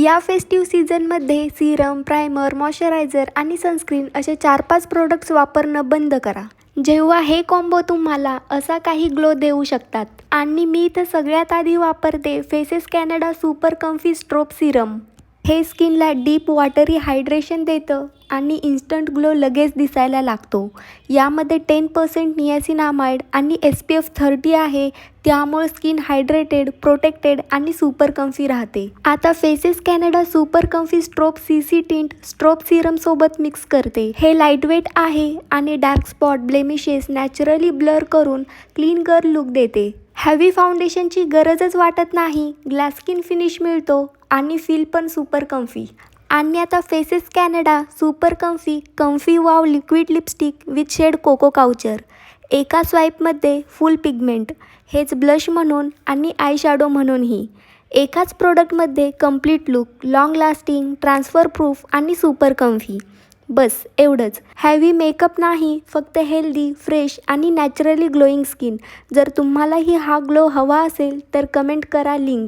या फेस्टिव्ह सीझनमध्ये Serum, primer, moisturiser आणि सनस्क्रीन असे 4-5 प्रोडक्ट्स वापरणं बंद करा. जेव्हा हे कॉम्बो तुम्हाला असा काही ग्लो देऊ शकतात. आणि मी इथं सगळ्यात आधी वापरते faces Canada super comfy strobe Serum. हे स्किनला डीप वॉटरी हायड्रेशन देतं आणि इन्स्टंट ग्लो लगेच दिसायला लागतो. यामध्ये 10% नियासिनामाइड आणि SPF 30 आहे, त्यामुळे स्किन हायड्रेटेड, प्रोटेक्टेड आणि सुपर कम्फी राहते. आता faces Canada super comfy strobe CC tint strobe सिरमसोबत मिक्स करते. हे लाईटवेट आहे आणि dark spot, blemishes naturally blur करून क्लीन गर्ल लुक देते. हेवी फाउंडेशनची गरजच वाटत नाही, ग्लास स्किन फिनिश मिळतो आणि फील पण सुपर कम्फी. आणि आता faces Canada super comfy wow liquid lipstick with shade coco couture. एका स्वाईपमध्ये फुल पिगमेंट, हेच ब्लश म्हणून आणि आय शॅडो म्हणूनही. एकाच प्रोडक्टमध्ये complete look, long lasting, transfer proof आणि सुपर कम्फी. बस एवढंच. हेवी मेकअप नाही, फक्त हेल्दी, फ्रेश आणि नॅचरली ग्लोईंग स्किन. जर तुम्हालाही हा ग्लो हवा असेल तर कमेंट करा लिंक.